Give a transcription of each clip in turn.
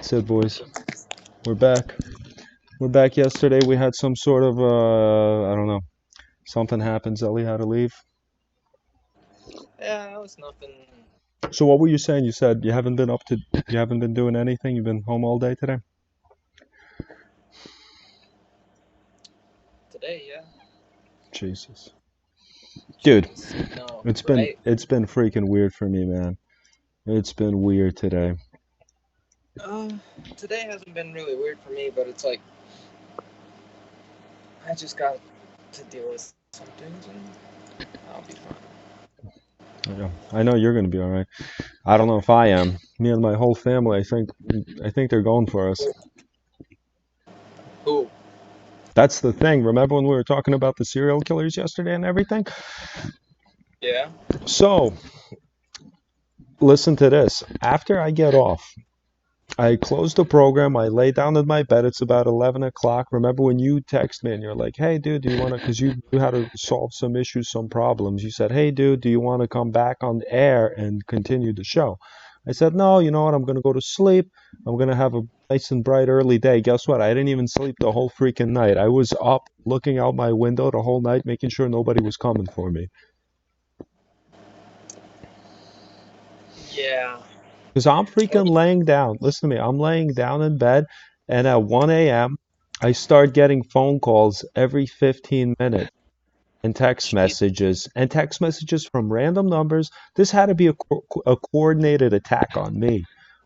That's it, boys. We're back. We're back. Yesterday we had some sort of I don't know. Something happened. Zelly had to leave. Yeah, that was nothing. So what were you saying? You said you haven't been doing anything. You've been home all day today. Today, yeah. Jesus, dude, Jeez. No, right? it's been freaking weird for me, man. It's been weird today. Uh, Today hasn't been really weird for me, but it's like I just got to deal with some things and I'll be fine. Yeah, I know you're gonna be all right. I don't know if I am. Me and my whole family. I think they're going for us. Who? That's the thing. Remember when we were talking about the serial killers yesterday and everything? Yeah. So, listen to this. After I get off, I close the program. I lay down in my bed. It's about 11 o'clock. Remember when you text me and you're like, hey, dude, do you want to, because you had to solve some issues, some problems. You said, hey, dude, do you want to come back on air and continue the show? I said, no, you know what? I'm going to go to sleep. I'm going to have a nice and bright early day. Guess what? I didn't even sleep the whole freaking night. I was up looking out my window the whole night, making sure nobody was coming for me. Yeah. Because I'm Well, freaking laying down. Listen to me. I'm laying down in bed, and at 1 a.m., I start getting phone calls every 15 minutes jeez. and text messages from random numbers. This had to be a coordinated attack on me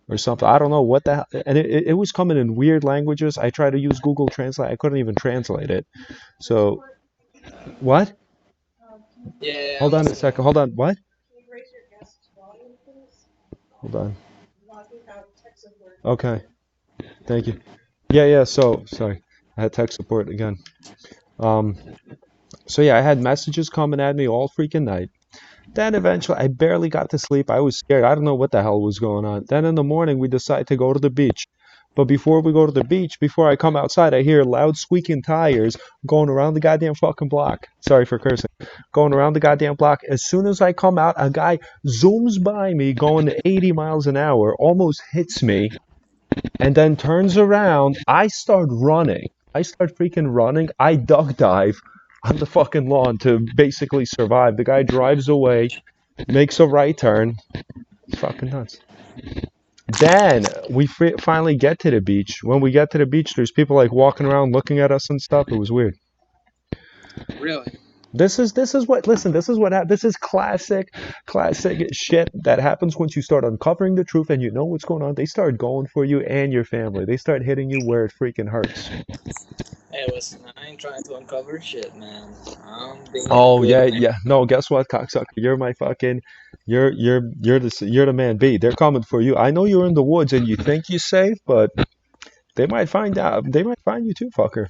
or something. I don't know what the hell. And it was coming in weird languages. I tried to use Google Translate. I couldn't even translate it. So, what? Yeah, Hold I'm on a listening. second. Hold on. What? Hold on. Okay. Thank you. Yeah, yeah. So, sorry. I had tech support again. Um, so yeah, I had messages coming at me all freaking night. Then eventually, I barely got to sleep. I was scared. I don't know what the hell was going on. Then in the morning, we decide to go to the beach. But before we go to the beach, before I come outside, I hear loud squeaking tires going around the goddamn fucking block. Sorry for cursing. Going around the goddamn block. As soon as I come out, a guy zooms by me going 80 miles an hour, almost hits me, and then turns around. I start running. I start freaking running. I duck dive on the fucking lawn to basically survive. The guy drives away, makes a right turn. It's fucking nuts. Then we finally get to the beach. When we get to the beach, there's people like walking around looking at us and stuff. It was weird. Really? This is what listen. This is classic shit that happens once you start uncovering the truth and you know what's going on. They start going for you and your family. They start hitting you where it freaking hurts. Hey, listen, I ain't trying to uncover shit, man. I'm being a Oh good yeah, man. yeah. No, guess what, cocksucker? You're my fucking, you're the man B. They're coming for you. I know you're in the woods and you think you're safe, but they might find out. They might find you too, fucker.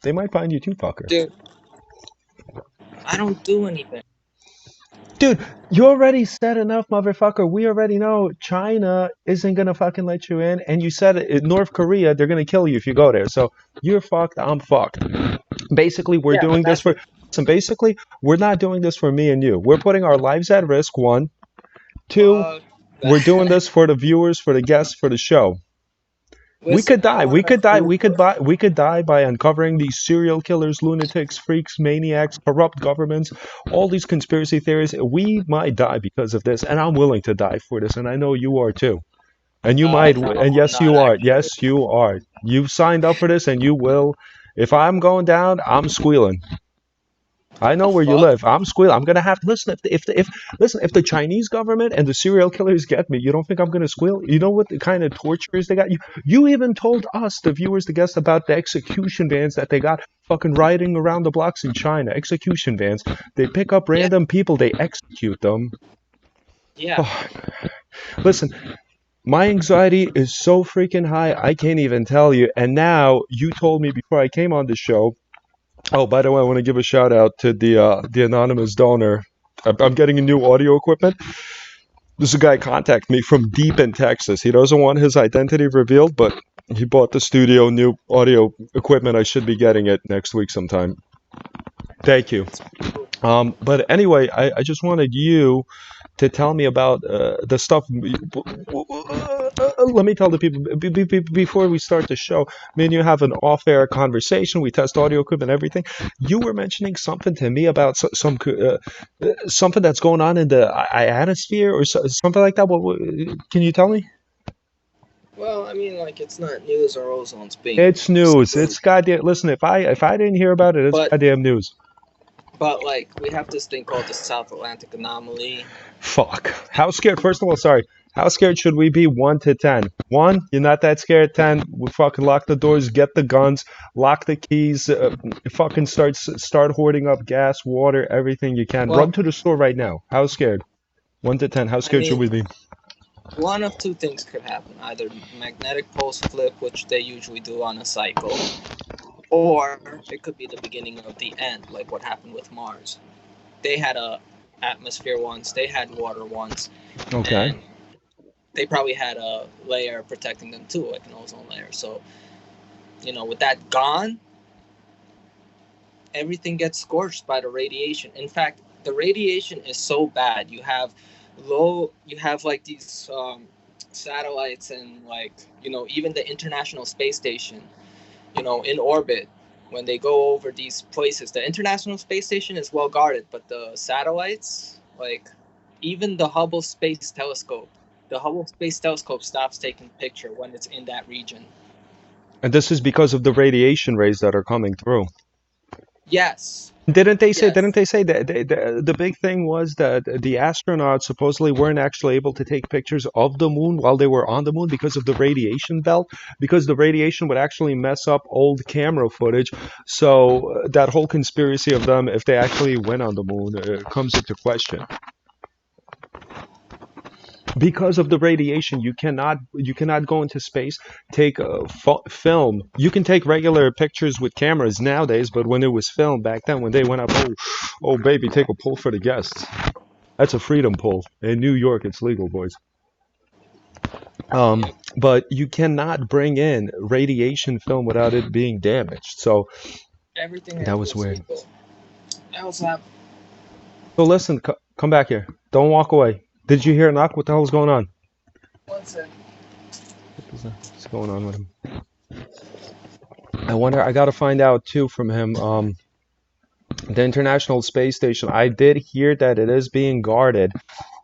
They might find you too, fucker. Dude, I don't do anything. Dude, you already said enough, motherfucker. We already know China isn't gonna fucking let you in, and you said it. In North Korea, they're gonna kill you if you go there. So you're fucked. I'm fucked. Basically, we're Yeah, but doing this that's for. it. Listen, basically, we're not doing this for me and you. We're putting our lives at risk. One, two. Fuck We're doing that. this for the viewers, for the guests, for the show. We Listen, could I die. want We to know could die. who. We could die by uncovering these serial killers, lunatics, freaks, maniacs, corrupt governments, all these conspiracy theories. We might die because of this, and I'm willing to die for this, and I know you are too. And you might, No, and I'm yes, not you are. actually. Yes, you are. You've signed up for this, and you will. If I'm going down, I'm squealing. I What know the where you fuck? live. I'm squealing. I'm gonna have to listen. If the Chinese government and the serial killers get me, you don't think I'm gonna squeal? You know what the kind of tortures they got? You even told us, the viewers, the guests, about the execution vans that they got fucking riding around the blocks in China. Execution vans. They pick up Yeah, random people. They execute them. yeah. Oh, listen, my anxiety is so freaking high. I can't even tell you. And now you told me before I came on the show. Oh, by the way, I want to give a shout out to the anonymous donor. I'm getting a new audio equipment. This is a guy contacted me from deep in Texas. He doesn't want his identity revealed, but he bought the studio new audio equipment. I should be getting it next week sometime. Thank you. Cool. But anyway, I just wanted you to tell me about the stuff. let me tell the people before we start the show. Me and you have an off-air conversation. We test audio equipment, everything. You were mentioning something to me about something that's going on in the ionosphere or something like that. Can you tell me? Well, I mean, like it's not news or ozone's being It's news. It's destroyed, goddamn. Listen, if I didn't hear about it, it's but goddamn news. like we have this thing called the South Atlantic anomaly. Fuck. How scared? First of all, sorry. How scared should we be? 1 to 10. One, you're not that scared. 10, we fucking lock the doors, get the guns, lock the keys, fucking start hoarding up gas, water, everything you can. Run Well, to the store right now. How scared? 1 to 10. How I scared should mean, we be? one of two things could happen: either magnetic poles flip, which they usually do on a cycle, or it could be the beginning of the end, like what happened with Mars. They had a atmosphere once, they had water once, Okay. and they probably had a layer protecting them too, like an ozone layer. So, with that gone, everything gets scorched by the radiation. In fact, the radiation is so bad. You have like these satellites and like, even the International Space Station, in orbit. When they go over these places, the International Space Station is well guarded, but the satellites, like even the Hubble Space Telescope stops taking picture when it's in that region. And this is because of the radiation rays that are coming through. Yes, Didn't yes. they say that the big thing was that the astronauts supposedly weren't actually able to take pictures of the moon while they were on the moon because of the radiation belt, because the radiation would actually mess up old camera footage. So that whole conspiracy of them, if they actually went on the moon, comes into question. Because of the radiation, you cannot go into space, take a film. You can take regular pictures with cameras nowadays, but when it was filmed back then, when they went up, oh baby, take a pull for the guests. That's a freedom pull. In New York, it's legal, boys. Yep. But you cannot bring in radiation film without it being damaged. So Everything I that do was is weird. legal. I also have So listen, come back here. Don't walk away. Did you hear a knock? What the hell's going on? one second. What's going on with him? I wonder. I got to find out too from him. The International Space Station. I did hear that it is being guarded,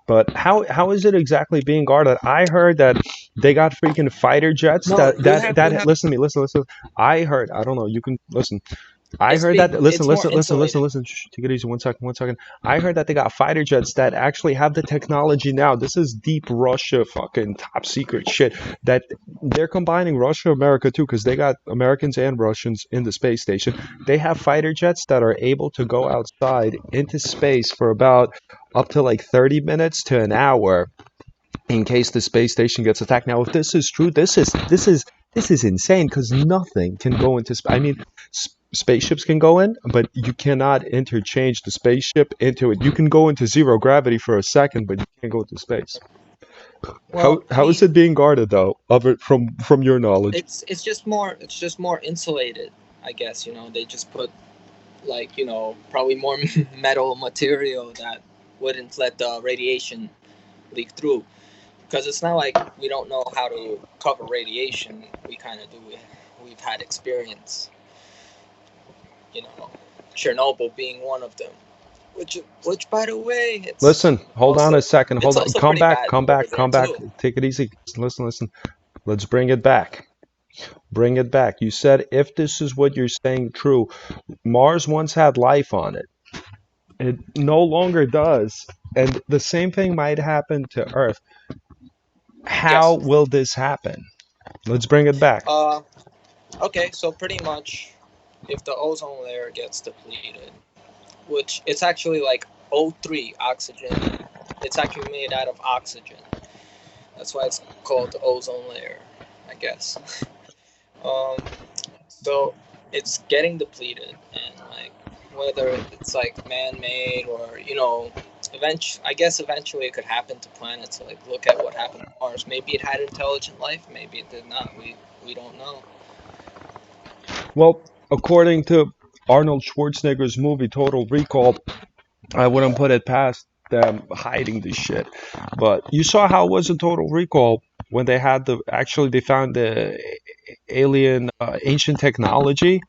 but how is it exactly being guarded? I heard that they got freaking fighter jets No, you that have. listen to me, listen. I heard, I don't know, you can listen. I heard that It's more insulated. listen. Shh, take it easy. 1 second, 1 second. I heard that they got fighter jets that actually have the technology now. This is deep Russia, fucking top secret shit. That they're combining Russia, America too, because they got Americans and Russians in the space station. They have fighter jets that are able to go outside into space for about up to like 30 minutes to an hour in case the space station gets attacked. Now, if this is true, this is insane because nothing can go into space. I mean, spaceships can go in, but you cannot interchange the spaceship into it. You can go into zero gravity for a second, but you can't go into space. How Well, I how is mean, it being guarded though? Of it from your knowledge. it's just more insulated. I guess they just put like probably more metal material that wouldn't let the radiation leak through. Because it's not like we don't know how to cover radiation. We kind of do. We've had experience. You know, Chernobyl being one of them. Which by the way, Listen, hold on a second. it's Hold on. also Come pretty back. bad Come over back. there Come back. too. Take it easy. Listen. Let's bring it back. Bring it back. You said if this is what you're saying true, Mars once had life on it. It no longer does. And the same thing might happen to Earth. How Yes. will this happen? Let's bring it back. Uh. Okay. So pretty much, if the ozone layer gets depleted, which it's actually like O3 oxygen, it's actually made out of oxygen. That's why it's called the ozone layer, I guess. Um, so it's getting depleted, and like whether it's like man-made or I guess eventually it could happen to planets. So, like look at what happened to Mars. Maybe it had intelligent life. Maybe it did not. We don't know. Well, according to Arnold Schwarzenegger's movie Total Recall, I wouldn't put it past them hiding this shit. But you saw how it was in Total Recall. when they had they found the alien ancient technology,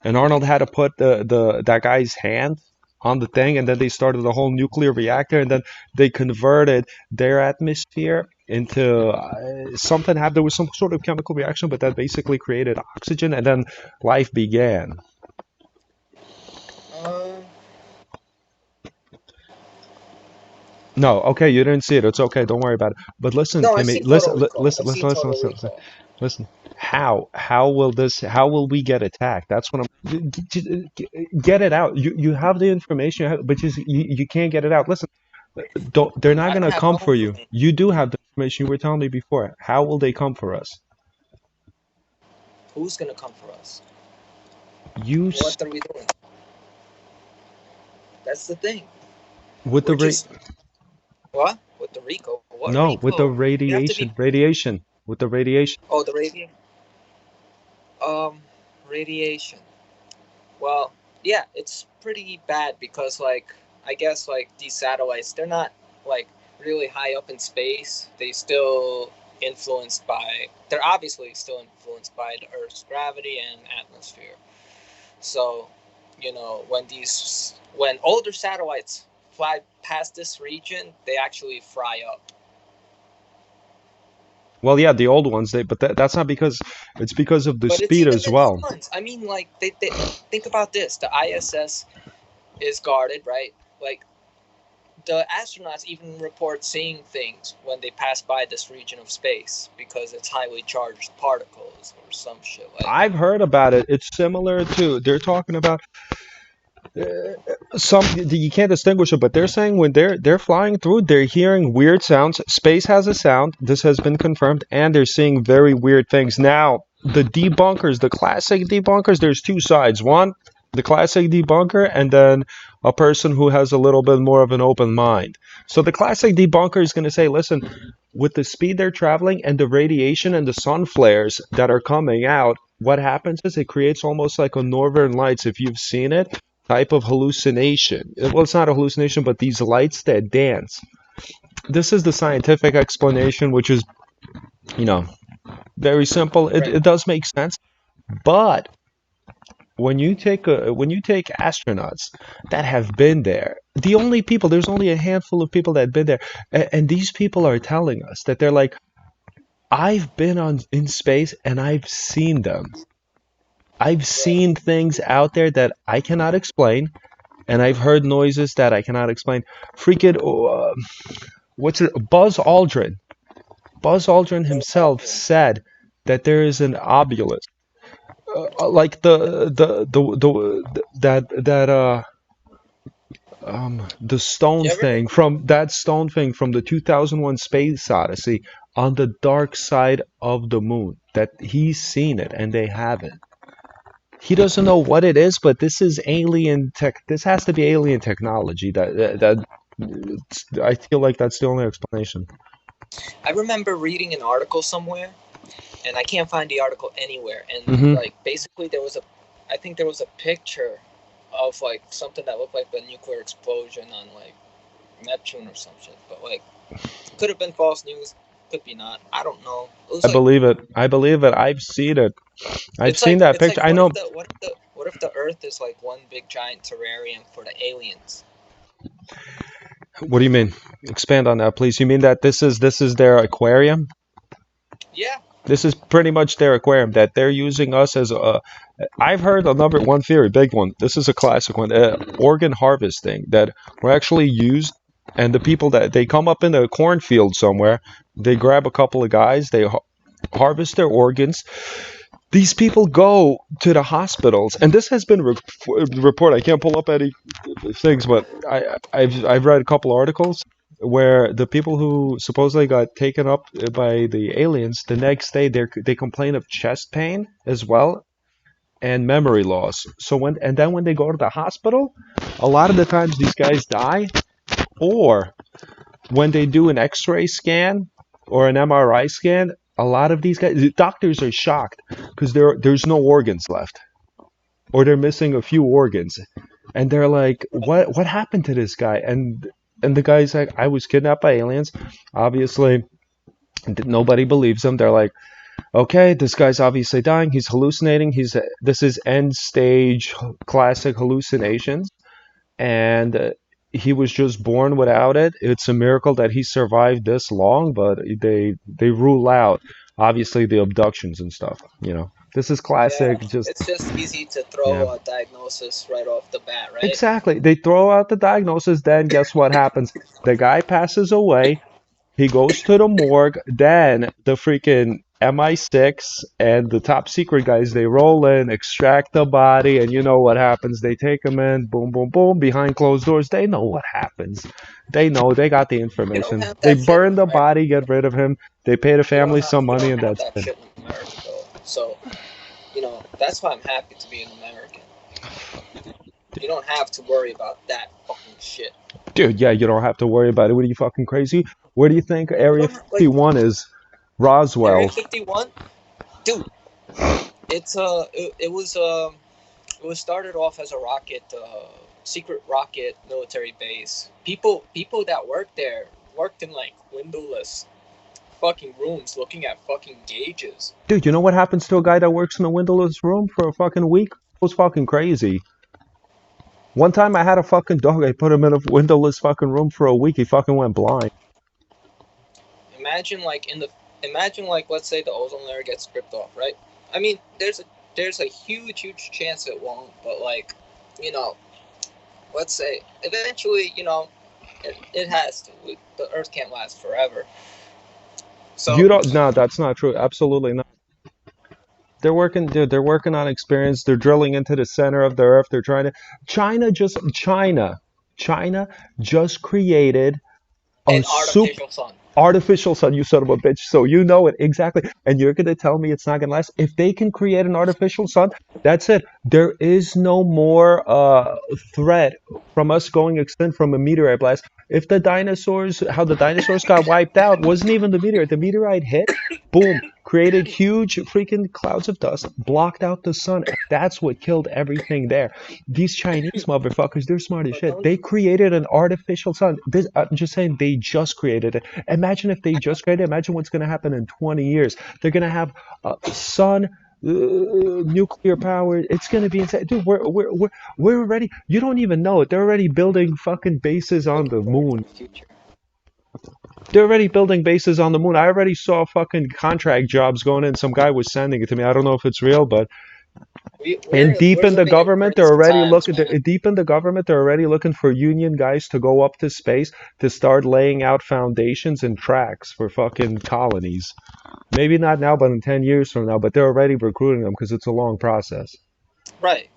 and Arnold had to put the that guy's hand on the thing, and then they started a whole nuclear reactor, and then they converted their atmosphere into something happened. There was some sort of chemical reaction, but that basically created oxygen, and then life began. Um, No, okay, you didn't see it. It's okay. Don't worry about it. But listen, no, I've Timmy, seen Total Recall. listen, I've listen, seen listen, Total listen, listen. Recall. Listen. How will this? How will we get attacked? That's what I'm. Get it out. You have the information, but just you can't get it out. Listen, don't. They're not I don't gonna have come no for you. information. You do have the information you were telling me before. How will they come for us? Who's gonna come for us? You s- What are we doing? That's the thing. with the We're rate? just what with the Rico? What No, with the Rico? You have to be. radiation. Radiation. With the radiation. Oh, the radiation. Um, radiation. Well, yeah, it's pretty bad because I guess these satellites, they're not like really high up in space. They're obviously still influenced by the Earth's gravity and atmosphere. So, when older satellites fly past this region, they actually fry up. Well, yeah, the old ones. But that's not because it's because of the But it's speed even as the new well. ones. I mean, they think about this. The ISS is guarded, right? Like the astronauts even report seeing things when they pass by this region of space because it's highly charged particles or some shit like I've that. heard about it. It's similar to they're talking about some you can't distinguish it, but they're saying when they're flying through, they're hearing weird sounds. Space has a sound. This has been confirmed, and they're seeing very weird things. Now, the debunkers, the classic debunkers, there's two sides. One, the classic debunker, and then a person who has a little bit more of an open mind. So the classic debunker is going to say, listen, with the speed they're traveling and the radiation and the sun flares that are coming out, what happens is it creates almost like a northern lights, if you've seen it, type of hallucination. Well, it's not a hallucination, but these lights that dance. This is the scientific explanation, which is, you know, very simple. Right. It does make sense, but when you take astronauts that have been there, there's only a handful of people that have been there, and these people are telling us that they're like, I've been on in space and I've seen them. I've Right. seen things out there that I cannot explain, and I've heard noises that I cannot explain. Freaking, what's it? Buzz Aldrin. Buzz Aldrin Buzz himself Aldrin. said that there is an obelisk, like the stone You ever thing from the 2001 Space Odyssey on the dark side of the moon. That he's seen it and they haven't. He doesn't know what it is, but this is alien tech. This has to be alien technology. I feel like that's the only explanation. I remember reading an article somewhere, and I can't find the article anywhere. And Hmm. basically, I think there was a picture of something that looked like the nuclear explosion on Neptune or some shit. But could have been false news, could be not. I don't know. It was I believe it. I believe it. I've seen it. I've seen that it's like picture. I know. what if the Earth is like one big giant terrarium for the aliens? What do you mean? Expand on that, please. You mean that this is their aquarium? Yeah. This is pretty much their aquarium that they're using us as a. I've heard a number one theory, big one. This is a classic one. Organ harvesting that we're actually used, and the people that they come up in a cornfield somewhere, they grab a couple of guys, they harvest their organs. These people go to the hospitals, and this has been reported. I can't pull up any things, but I've read a couple articles where the people who supposedly got taken up by the aliens, the next day they complain of chest pain as well and memory loss. So when they go to the hospital, a lot of the times these guys die, or when they do an X-ray scan or an MRI scan, a lot of these guys, the doctors are shocked because there's no organs left, or they're missing a few organs, and they're like, what happened to this guy? And the guy's like, I was kidnapped by aliens. Obviously, Nobody believes him. They're like, okay, this guy's obviously dying. He's hallucinating. This is end stage classic hallucinations, and he was just born without it. It's a miracle that he survived this long, but they rule out obviously the abductions and stuff. This is Yeah, classic. Just it's just easy to yeah, throw a diagnosis right off the bat, right? exactly. They throw out the diagnosis. Then guess what happens? The guy passes away. He goes to the morgue. Then the freaking MI6 and the top secret guys, they roll in, extract the body, and you know what happens. They take him in, boom, boom, boom, behind closed doors. They know what happens. They know, they got the You don't information. have They that shit in burn the America. body, get rid of him. They pay the family some You money, don't and have that's that it. shit in America though. So that's why I'm happy to be an American. You don't have to worry about that fucking shit. Dude, yeah, you don't have to worry about it. What are you fucking crazy? Where do you think You Area don't have, like 51 is? Area Roswell. 51, dude. It was started off as a secret rocket military base. People that worked there worked in like windowless fucking rooms, looking at fucking gauges. Dude, you know what happens to a guy that works in a windowless room for a fucking week? It was fucking crazy. One time I had a fucking dog. I put him in a windowless fucking room for a week. He fucking went blind. Imagine like in the imagine like let's say the ozone layer gets stripped off, right? I mean, there's a huge chance it won't, but like, you know, let's say eventually, it has to. The Earth can't last forever. You So don't. No, that's not true. Absolutely not. They're working, dude. They're working on experience. They're drilling into the center of the earth. They're trying to. China just created a an super artificial sun. artificial sun, you son of a bitch. So you know it exactly. And you're going to tell me it's not going to last? If they can create an artificial sun, that's it. There is no more threat from us going extinct from a meteorite blast. If how the dinosaurs got wiped out, wasn't even the meteorite. The meteorite hit, boom, created huge freaking clouds of dust, blocked out the sun. That's what killed everything there. These Chinese motherfuckers, they're smart as But shit. don't They created an artificial sun. I'm just saying, they just created it. Imagine if they just created it. Imagine what's going to happen in 20 years. They're going to have sun, nuclear power. It's going to be insane. Dude, we're already, you don't even know it. They're already building fucking bases on looking the forward to moon. the future. They're already building bases on the moon. I already saw fucking contract jobs going in. Some guy was sending it to me. I don't know if it's real, but and deep We're in the living in government, crazy times, man. deep in the government, they're already looking for union guys to go up to space to start laying out foundations and tracks for fucking colonies. Maybe not now, but in 10 years from now. But they're already recruiting them because it's a long process. Right.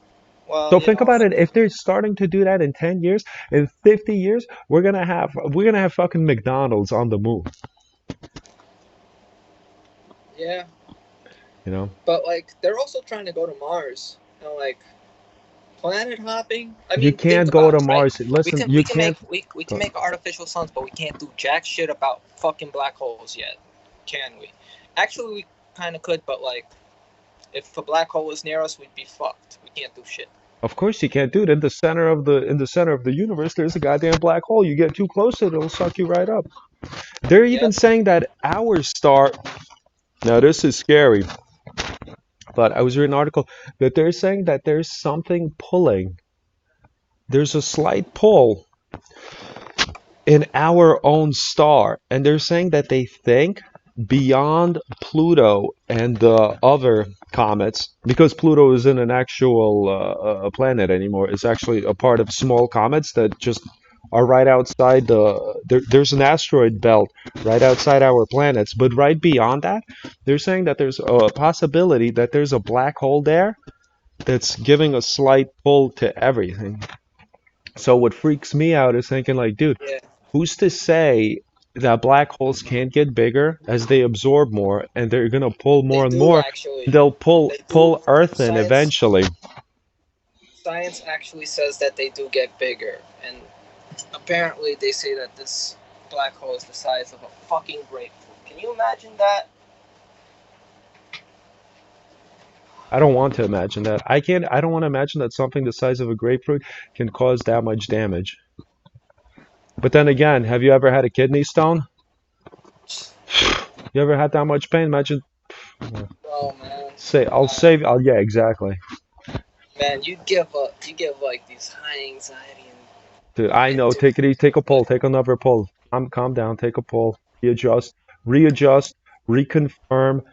Well, So think about it. If they're starting to do that in 10 years, in 50 years, we're gonna have fucking McDonald's on the moon. yeah. You know, But like they're also trying to go to Mars. Like planet hopping. I you mean, think can't go about to it, right? Mars. Listen, We you can can't. can make artificial suns, but we can't do jack shit about fucking black holes yet, can we? Actually, we kind of could, but like if a black hole was near us, we'd be fucked. We can't do shit. Of course you can't do it. In the center of the universe, there's a goddamn black hole. You get too close to it, it'll suck you right up. They're even Yep. saying that our star. Now this is scary, but I was reading an article that they're saying that there's something pulling. There's a slight pull in our own star, and they're saying that they think beyond Pluto and the other comets, because Pluto isn't an actual planet anymore. It's actually a part of small comets that just are right outside there's an asteroid belt right outside our planets, but right beyond that, they're saying that there's a possibility that there's a black hole there that's giving a slight pull to everything. So what freaks me out is thinking like, dude, Yeah. who's to say that black holes can't get bigger as they absorb more and they're gonna pull They more and do more? actually. They'll pull They do. pull Earth in Science eventually. science actually says that they do get bigger, and apparently they say that this black hole is the size of a fucking grapefruit. Can you imagine that? I don't want to imagine that. I don't want to imagine that something the size of a grapefruit can cause that much damage. But then again, have you ever had a kidney stone? You ever had that much pain? Imagine. Oh man, Say, I'll uh, save. Oh, yeah, exactly. man, you give like these high anxiety Dude, I and know. Take it easy. Take a pull. Take another pull. Calm down. Take a pull. Readjust, reconfirm,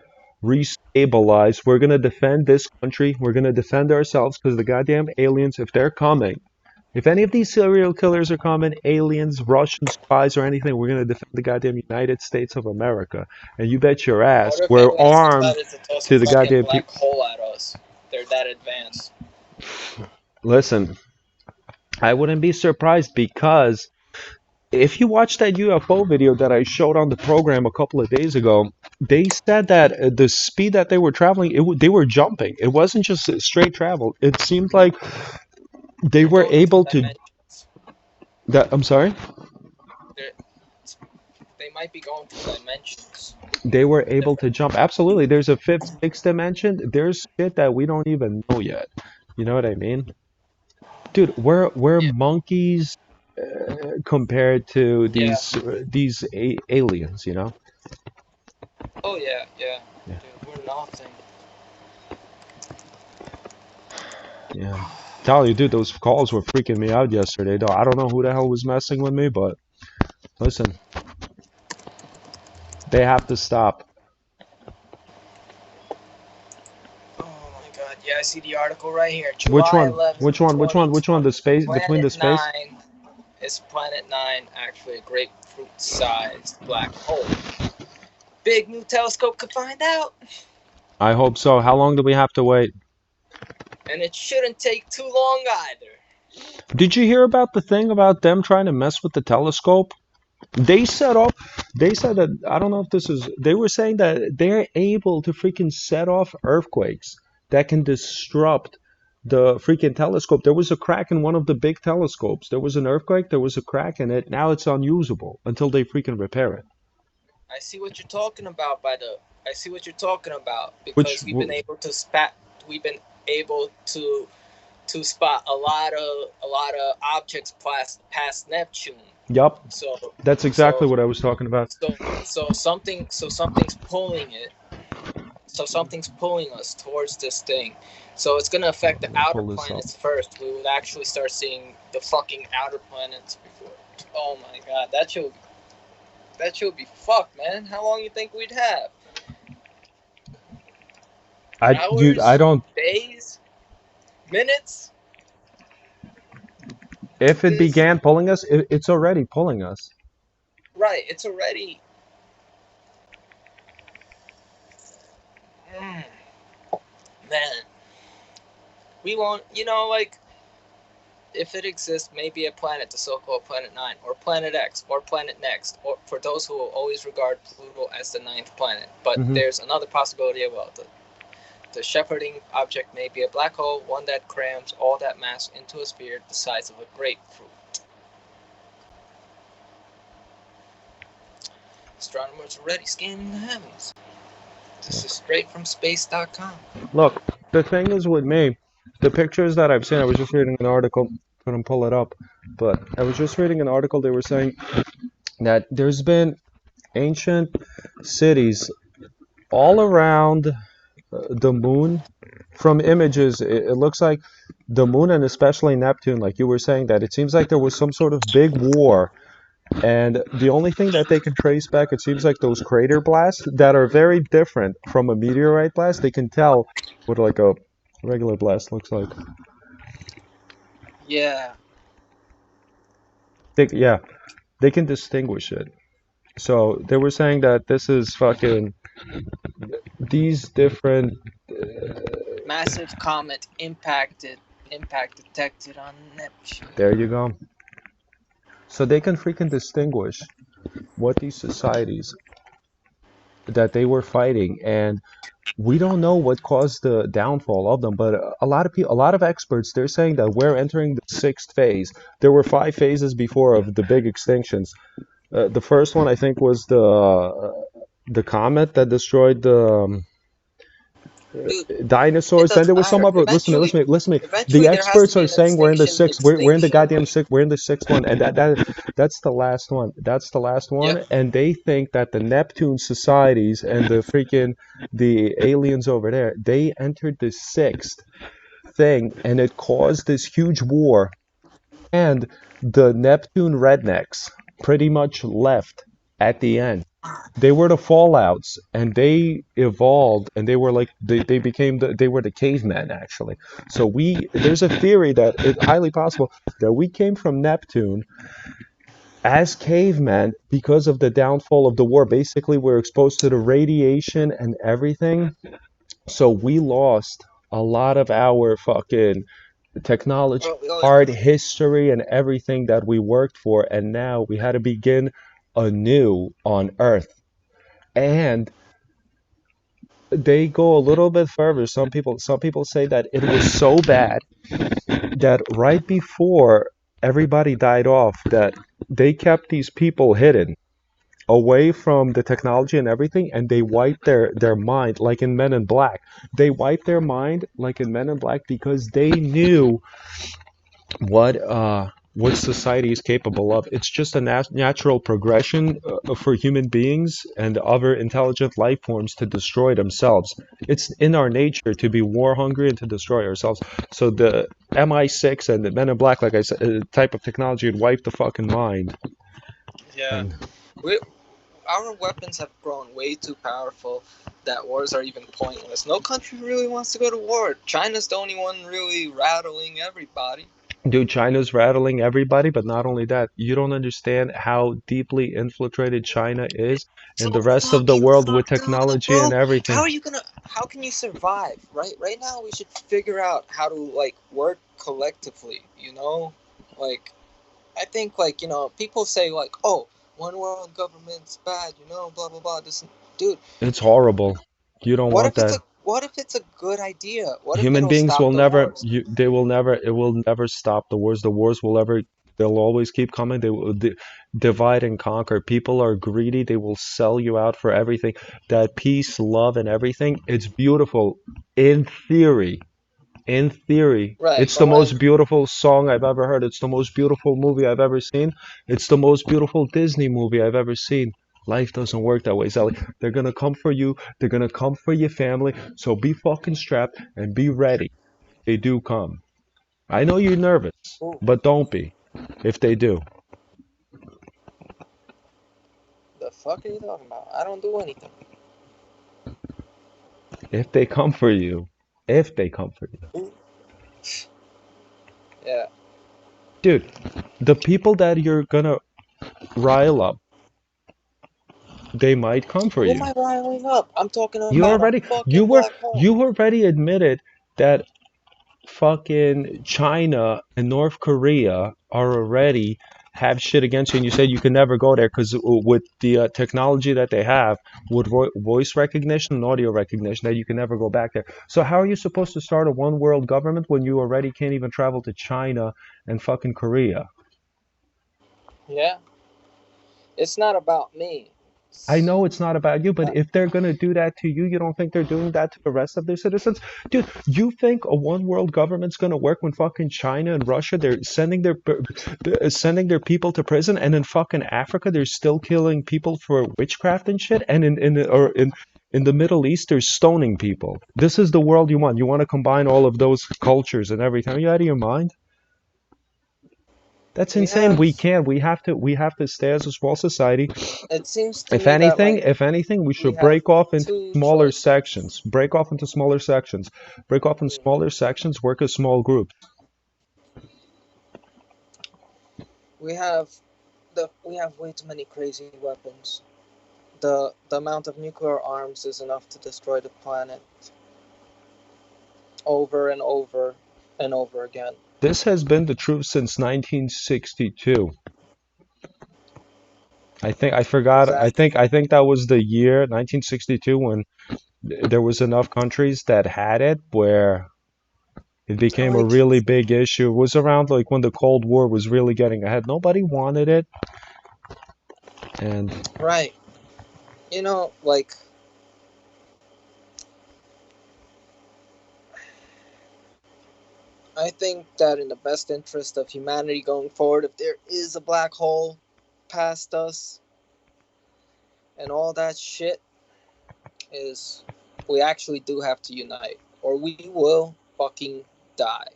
restabilize. We're gonna defend this country. We're gonna defend ourselves because the goddamn aliens, if they're coming, if any of these serial killers are coming, aliens, Russian spies, or anything, we're gonna defend the goddamn United States of America. And you bet your ass, what if we're aliens armed decided to toss a to the fucking goddamn black people. hole at us? They're that advanced. Listen, I wouldn't be surprised because if you watch that UFO video that I showed on the program a couple of days ago, they said that the speed that they were traveling, they were jumping. It wasn't just straight travel. It seemed like they They're were going into able to. dimensions. That I'm sorry. They're, they might be going through dimensions. They were able to Different. jump. Absolutely. There's a fifth, sixth dimension. There's shit that we don't even know yet. You know what I mean? Dude, we're Yeah. monkeys compared to Yeah. these aliens. You know? Oh yeah. Yeah. Yeah. Dude, we're nothing. Yeah. Tell you, dude, those calls were freaking me out yesterday, though. I don't know who the hell was messing with me, but listen, they have to stop. Oh my god. Yeah, I see the article right here. Which July one? 11th, Which one? Which one? Which one? 2020. The space between the Planet space? 9 is Planet 9 actually a grapefruit-sized black hole? Big new telescope could find out, I hope so. How long do we have to wait? and it shouldn't take too long either. Did you hear about the thing about them trying to mess with the telescope? They set up, they said that, I don't know if this is, they were saying that they're able to freaking set off earthquakes that can disrupt the freaking telescope. There was a crack in one of the big telescopes. There was an earthquake, there was a crack in it. Now it's unusable until they freaking repair it. I see what you're talking about by the. I see what you're talking about Which, because We've been able to spot a lot of objects past Neptune. yup, So that's exactly so what I was talking about. something's pulling it. So something's pulling us towards this thing. So it's gonna Hold affect on, the let me outer pull this up. planets first. We would actually start seeing the fucking outer planets before. Oh my god, that should be fucked, man. How long you think we'd have? Dude, I Hours? don't, Days? Minutes? if it This began pulling us, it's already pulling us. right? It's already. Mm, man, we won't. Like if it exists, maybe a planet, the so-called Planet 9, or Planet X, or Planet Next, or for those who will always regard Pluto as the ninth planet. But Hmm. there's another possibility about the shepherding object may be a black hole, one that crams all that mass into a sphere the size of a grapefruit. Astronomers are already scanning the heavens. This is straight from space.com. Look, the thing is with me, the pictures that I've seen, I was just reading an article, couldn't pull it up, but I was just reading an article. They were saying that there's been ancient cities all around the moon. From images, it looks like the moon and especially Neptune, like you were saying, that it seems like there was some sort of big war. And the only thing that they can trace back, it seems like those crater blasts that are very different from a meteorite blast. They can tell what like a regular blast looks like. Yeah. Yeah, they can distinguish it. So they were saying that this is fucking these different. Massive comet impact detected on Neptune. There you go. So they can freaking distinguish what these societies that they were fighting, and we don't know what caused the downfall of them. But a lot of people, a lot of experts, they're saying that we're entering the sixth phase. There were five phases before of the big extinctions. The first one, I think, was the comet that destroyed dude. It Dinosaurs. Then there doesn't was some matter. other. Listen to me. Eventually, Listen to me. Listen to me. The eventually there has to experts be are an saying we're in the extinction. sixth. We're in the Extinction. goddamn sixth. We're in the sixth one, and that's the last one. That's the last Yeah. one. And they think that the Neptune societies and the aliens over there, they entered the sixth thing, and it caused this huge war. And the Neptune rednecks pretty much left at the end. They were the fallouts, and they evolved, and they were like they became they were the cavemen actually. So there's a theory that it's highly possible that we came from Neptune as cavemen because of the downfall of the war. Basically, we're exposed to the radiation and everything, so we lost a lot of our fucking technology, Oh, oh art, yeah. history, and everything that we worked for, and now we had to begin anew on Earth. And they go a little bit further. Some people say that it was so bad that right before everybody died off, that they kept these people hidden away from the technology and everything, and they wiped their mind like in Men in Black. They wiped their mind like in Men in Black because they knew what society is capable of. It's just a natural progression for human beings and other intelligent life forms to destroy themselves. It's in our nature to be war hungry and to destroy ourselves. So the MI6 and the Men in Black, like I said, type of technology would wipe the fucking mind. Yeah. And We our weapons have grown way too powerful that wars are even pointless. No country really wants to go to war. China's the only one really rattling everybody. dude, China's rattling everybody, but not only that, you don't understand how deeply infiltrated China is So and the rest of the fucking world with fucked up, technology and bro. How everything. are you gonna? How can you survive? Right now, we should figure out how to like work collectively. Like I think people say like, oh, one world government's bad. Blah blah blah. This, dude. It's horrible. You don't What want if it's that. a what if it's a good idea? What if Human it'll beings stop will the never wars? they will never it will never stop the wars. The wars will ever they'll always keep coming. They will divide and conquer. People are greedy. They will sell you out for everything. That peace, love, and everything, it's beautiful in theory. In theory, Right, it's but the when most beautiful song I've ever heard. It's the most beautiful movie I've ever seen. It's the most beautiful Disney movie I've ever seen. Life doesn't work that way, Zelly. They're gonna come for you. They're gonna come for your family. So be fucking strapped and be ready. They do come. I know you're nervous, Ooh, but don't be if they do. the fuck are you talking about? I don't do anything. If they come for you, if they come for you. Ooh. Yeah. Dude, the people that you're gonna rile up, they might come for Who am you. I riling up? I'm talking You about a already fucking black hole. you already admitted that fucking China and North Korea are already have shit against you, and you said you could never go there because with the technology that they have, with voice recognition and audio recognition, that you can never go back there. So how are you supposed to start a one world government when you already can't even travel to China and fucking Korea? Yeah. It's not about me. I It's, know it's not about you, but uh, if they're gonna do that to you, you don't think they're doing that to the rest of their citizens? Dude, you think a one world government's gonna work when fucking China and Russia they're sending their people to prison, and in fucking Africa they're still killing people for witchcraft and shit, and in the Middle East they're stoning people. This is the world you want. You want to combine all of those cultures and everything. Are you out of your mind? That's we insane. have. We can't. We have to stay as a small society. It seems to If me that anything, like if anything, we we should have break off into two smaller choices. sections. Break off into smaller sections. Break off in Hmm. smaller sections. Work as small groups. We have we have way too many crazy weapons. The amount of nuclear arms is enough to destroy the planet over and over and over again. This has been the truth since 1962. I think I forgot. Exactly. I think that was the year 1962 when there was enough countries that had it where it became a Like really big issue. It was around like when the Cold War was really getting ahead. Nobody wanted it, and right. Like I think that in the best interest of humanity going forward, if there is a black hole past us and all that shit, is we actually do have to unite, or we will fucking die.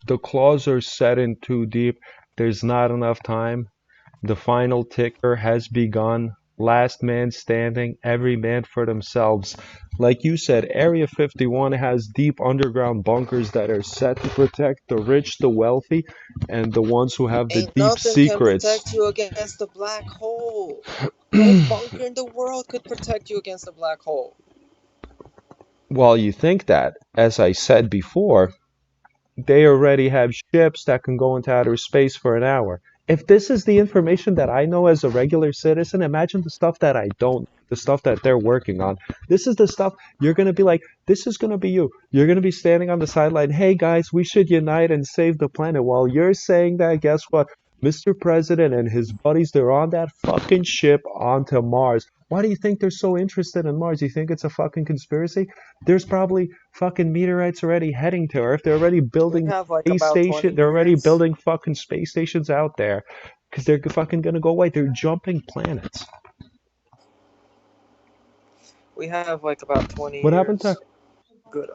The claws are set in too deep. There's not enough time. The final ticker has begun. Last man standing, every man for themselves. Like you said, Area 51 has deep underground bunkers that are set to protect the rich, the wealthy, and the ones who have the Ain't deep nothing can secrets. protect you against the black hole. No bunker in the world could protect you against the black hole. While you think that, as I said before, they already have ships that can go into outer space for an hour. If this is the information that I know as a regular citizen, imagine the stuff that I don't, the stuff that they're working on. This is the stuff you're going to be like, this is going to be you. You're going to be standing on the sideline, hey guys, we should unite and save the planet. While you're saying that, guess what? Mr. President and his buddies, they're on that fucking ship onto Mars. Why do you think they're so interested in Mars? You think it's a fucking conspiracy? There's probably fucking meteorites already heading to Earth. They're already We building have like space about 20 station. They're already years. building fucking space stations out there because they're fucking gonna go away. They're jumping planets. We have like about 20 What happened to? years. Good.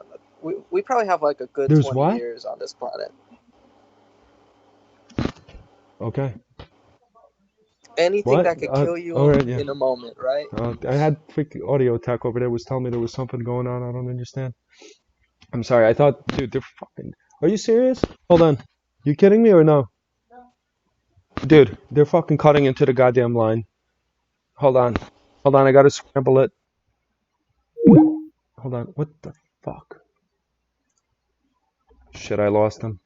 We probably have like a good There's 20 what? years on this planet. Okay. Anything What? that could kill you All right. Yeah. in a moment, right? I had freaking audio tech over there was telling me there was something going on. I don't understand. I'm sorry. I thought, dude, they're fucking. Are you serious? Hold on. You kidding me or no? Dude, they're fucking cutting into the goddamn line. Hold on. Hold on. I gotta scramble it. Hold on. What the fuck? Shit, I lost him.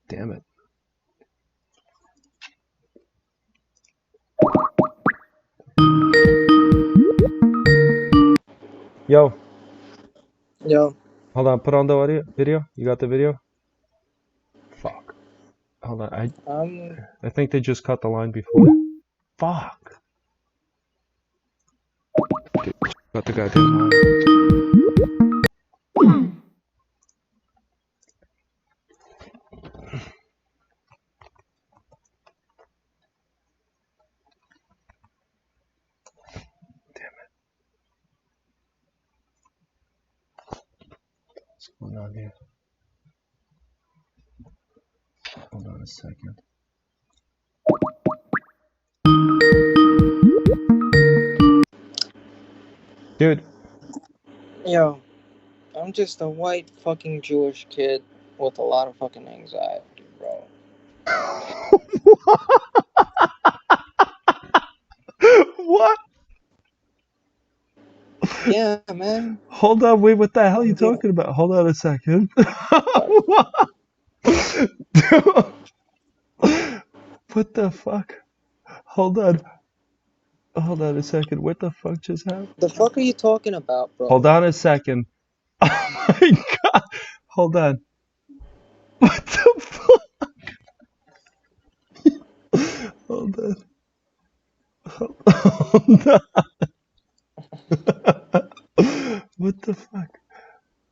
Damn it. Yo, Yo, hold on. Put on the audio video. You got the video? Fuck. Hold on. um, I think they just cut the line before. Fuck. Dude, cut the goddamn line. What's going on here? Hold on a second. Dude. yo, I'm just a white fucking Jewish kid with a lot of fucking anxiety, bro. What? Yeah, man. Hold on, wait, what the hell are you I'm dealing. talking about? Hold on a second. What? What the fuck? Hold on. Hold on a second. What the fuck just happened? The fuck are you talking about, bro? Hold on a second. Oh my god. Hold on. What the fuck? Hold on. Hold on. What the fuck?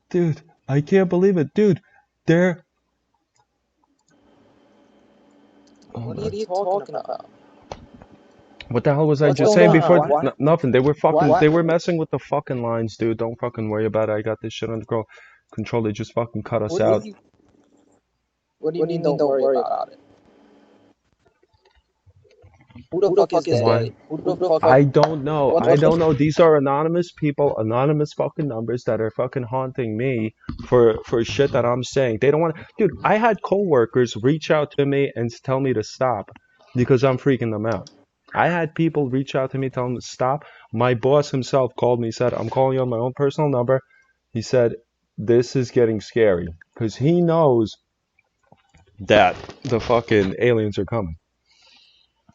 Dude, I can't believe it. Dude, they're. What Hold are you on. talking about? What the hell was I What's just going saying on? before? What? Nothing. They were fucking. What? They were messing with the fucking lines, dude. Don't fucking worry about it. I got this shit under control. They just fucking cut us What do out. you? What do you mean? Don't worry about it. Who the fuck is Why? Zelly? Who the fuck? I don't know. What I the? don't know. These are anonymous people, anonymous fucking numbers that are fucking haunting me for shit that I'm saying. They don't want. Dude, I had coworkers reach out to me and tell me to stop because I'm freaking them out. I had people reach out to me telling me to stop. My boss himself called me, said, "I'm calling you on my own personal number." He said, "This is getting scary because he knows that the fucking aliens are coming.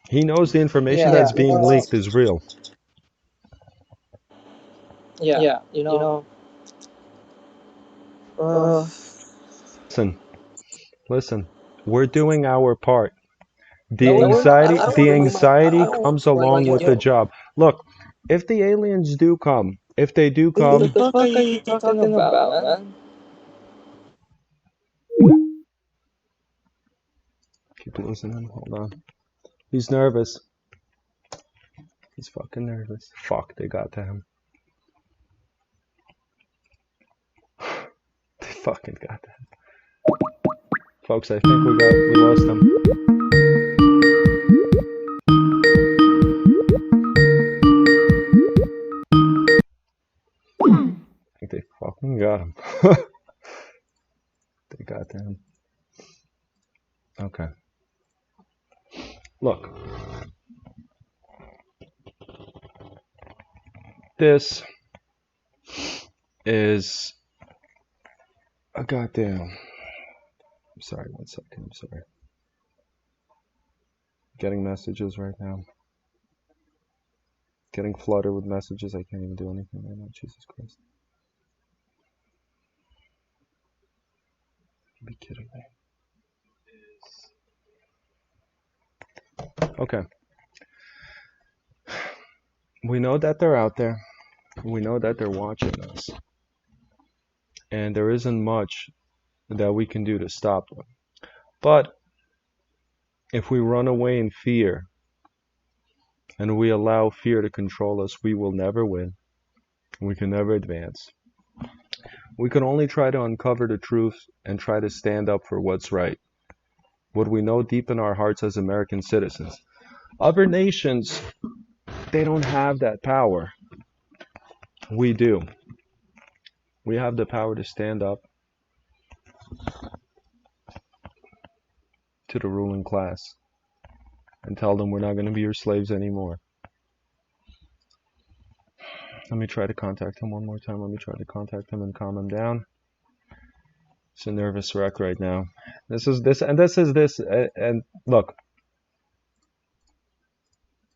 He knows the information Yeah, that's being leaked is real." yeah. You know. Uh, Listen, listen. We're doing our part. no, we're not. The I don't anxiety want to comes explain along to with the you. job. Look, if the aliens do come, If they do What come, the fuck are you talking about, man? keep listening. Hold on. He's nervous. He's fucking nervous. Fuck, they got to him. They fucking got to him. Folks, I think we lost him. I think they fucking got him. They got to him. Okay. Look. This is a goddamn. I'm sorry, 1 second. I'm sorry. Getting messages right now. Getting flooded with messages. I can't even do anything right now. Jesus Christ. You be kidding me. Okay. We know that they're out there. We know that they're watching us. And there isn't much that we can do to stop them. But if we run away in fear and we allow fear to control us, we will never win. We can never advance. We can only try to uncover the truth and try to stand up for what's right. What we know deep in our hearts as American citizens. Other nations, they don't have that power. We do. We have the power to stand up to the ruling class and tell them we're not going to be your slaves anymore. Let me try to contact him one more time. Let me try to contact him and calm him down. He's a nervous wreck right now. This is this. And look,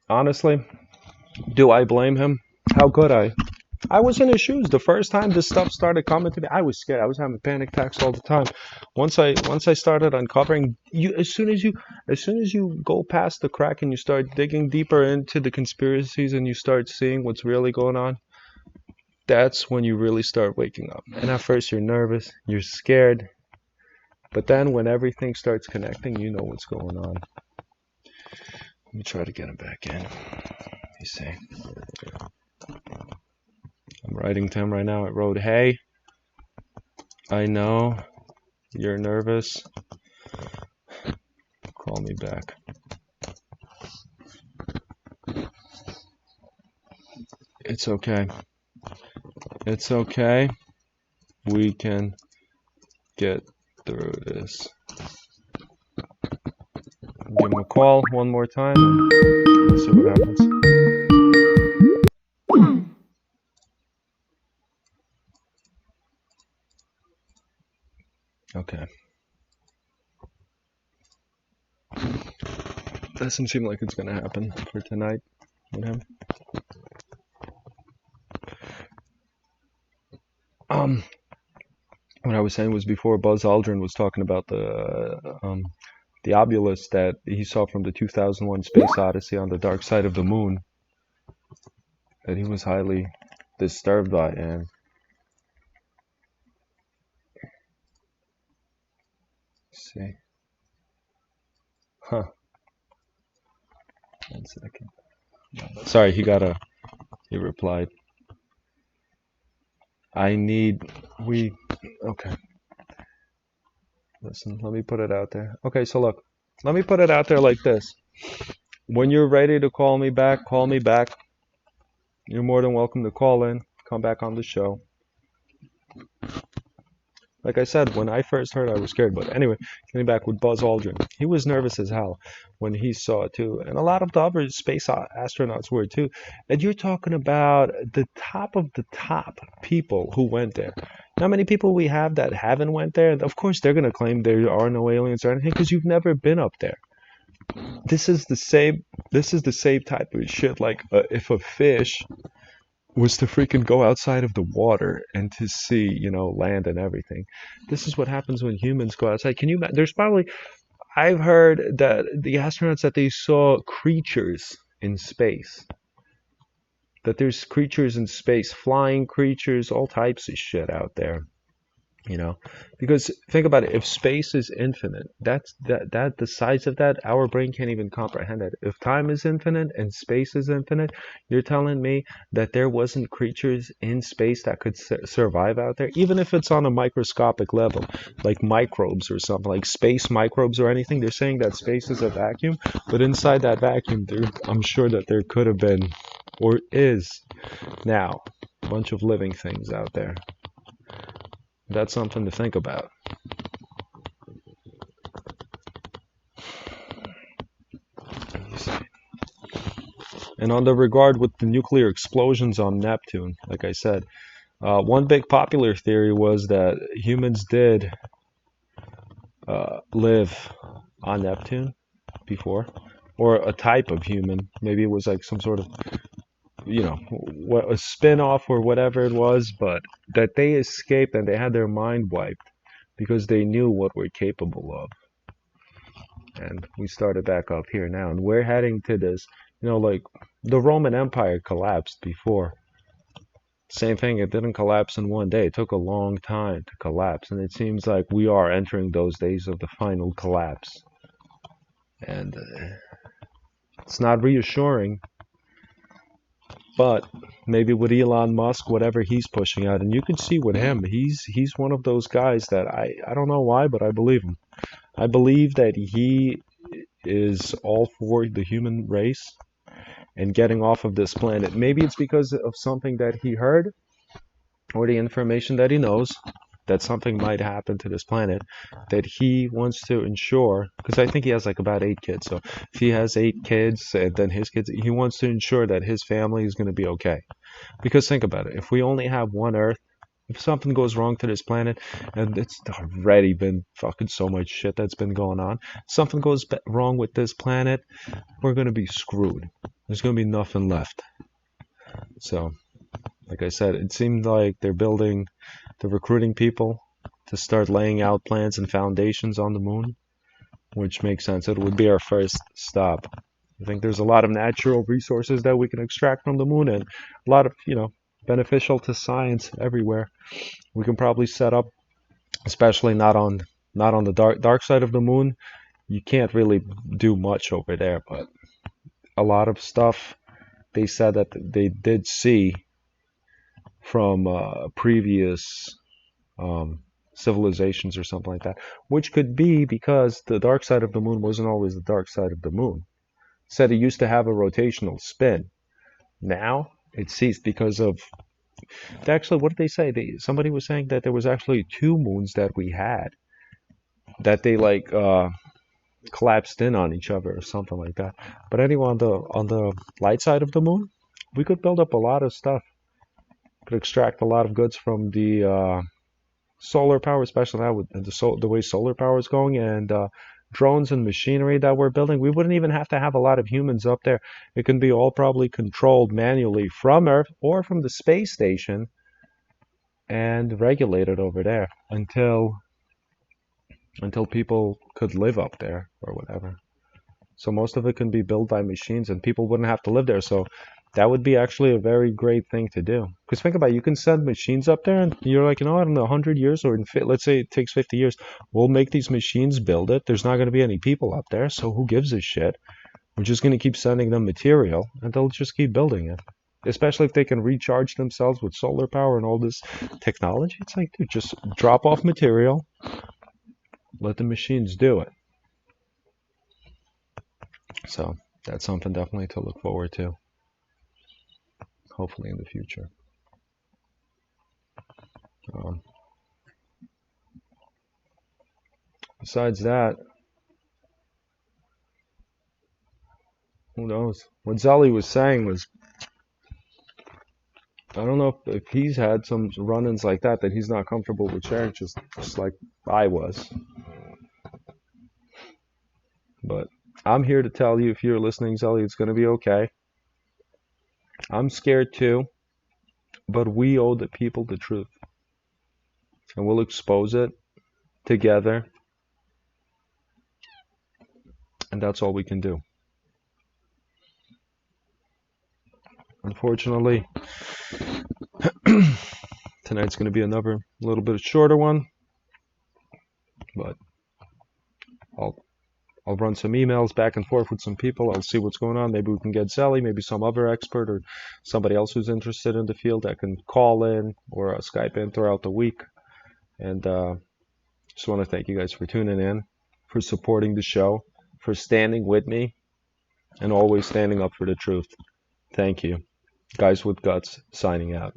honestly, do I blame him? How could I? I was in his shoes the first time this stuff started coming to me. I was scared. I was having panic attacks all the time. Once I started uncovering, as soon as you go past the crack and you start digging deeper into the conspiracies and you start seeing what's really going on, that's when you really start waking up. And at first you're nervous, you're scared, but then when everything starts connecting, you know what's going on. Let me try to get him back in. Let me see. I'm writing to him right now. I wrote, hey, I know you're nervous. Call me back. It's okay. It's okay. We can get through this. Give him a call one more time and we'll see what happens. Okay. Doesn't seem like it's gonna happen for tonight with him. What I was saying was before Buzz Aldrin was talking about the obelisk that he saw from the 2001 Space Odyssey on the dark side of the moon that he was highly disturbed by. And let's see. Huh. 1 second. Sorry, he replied. Okay. Listen, let me put it out there. Okay, so look, let me put it out there like this. When you're ready to call me back, call me back. You're more than welcome to call in, come back on the show. Like I said, when I first heard, I was scared. But anyway, getting back with Buzz Aldrin, he was nervous as hell when he saw it too. And a lot of the other space astronauts were too. And you're talking about the top of the top people who went there. How many people we have that haven't went there? And of course, they're going to claim there are no aliens or anything because you've never been up there. This is the same type of shit. Like if a fish was to freaking go outside of the water and to see, land and everything. This is what happens when humans go outside. Can you imagine? There's probably, I've heard that the astronauts that they saw creatures in space that there's creatures in space, flying creatures, all types of shit out there. You know, because think about it, if space is infinite, that the size of that, our brain can't even comprehend it. If time is infinite and space is infinite, you're telling me that there wasn't creatures in space that could survive out there, even if it's on a microscopic level, like microbes or something, like space microbes or anything. They're saying that space is a vacuum, but inside that vacuum there, I'm sure that there could have been, or is now, a bunch of living things out there. That's something to think about. And on the regard with the nuclear explosions on Neptune, like I said, one big popular theory was that humans did live on Neptune before, or a type of human. Maybe it was like some sort of, a spin-off or whatever it was, but that they escaped and they had their mind wiped because they knew what we're capable of. And we started back up here now, and we're heading to this, like the Roman Empire collapsed before. Same thing, it didn't collapse in one day. It took a long time to collapse, and it seems like we are entering those days of the final collapse. And it's not reassuring, but maybe with Elon Musk, whatever he's pushing out, and you can see with him, he's one of those guys that I don't know why, but I believe him. I believe that he is all for the human race and getting off of this planet. Maybe it's because of something that he heard or the information that he knows that something might happen to this planet that he wants to ensure, because I think he has like about 8 kids. So if he has 8 kids and then his kids, he wants to ensure that his family is going to be okay. Because think about it, if we only have one Earth, if something goes wrong to this planet, and it's already been fucking so much shit that's been going on, something goes wrong with this planet, we're going to be screwed. There's going to be nothing left. So, like I said, it seemed like they're recruiting people to start laying out plans and foundations on the moon, which makes sense. It would be our first stop. I think there's a lot of natural resources that we can extract from the moon and a lot of, beneficial to science everywhere. We can probably set up, especially not on the dark side of the moon. You can't really do much over there, but a lot of stuff they said that they did see from previous civilizations or something like that, which could be because the dark side of the moon wasn't always the dark side of the moon. Said it used to have a rotational spin. Now it ceased because of actually, what did they say? Somebody was saying that there was actually 2 moons that we had that they like collapsed in on each other or something like that. But anyway, on the light side of the moon, we could build up a lot of stuff. Could extract a lot of goods from the solar power, especially now with the way solar power is going, and drones and machinery that we're building. We wouldn't even have to have a lot of humans up there. It can be all probably controlled manually from Earth or from the space station and regulated over there until people could live up there or whatever. So most of it can be built by machines and people wouldn't have to live there. So that would be actually a very great thing to do. Because think about it, you can send machines up there and you're like, I don't know, 100 years or let's say it takes 50 years. We'll make these machines build it. There's not going to be any people up there. So who gives a shit? We're just going to keep sending them material and they'll just keep building it. Especially if they can recharge themselves with solar power and all this technology. It's like, dude, just drop off material. Let the machines do it. So that's something definitely to look forward to, hopefully in the future. Um, Besides that, who knows? What Zelly was saying was, I don't know if he's had some run-ins like that he's not comfortable with sharing, just like I was. But I'm here to tell you, if you're listening, Zelly, it's going to be okay. I'm scared too, but we owe the people the truth. And we'll expose it together. And that's all we can do. Unfortunately, tonight's going to be another little bit shorter one, but I'll I'll run some emails back and forth with some people. I'll see what's going on. Maybe we can get Zelly, maybe some other expert or somebody else who's interested in the field that can call in or Skype in throughout the week. And just want to thank you guys for tuning in, for supporting the show, for standing with me, and always standing up for the truth. Thank you. Guys with Guts signing out.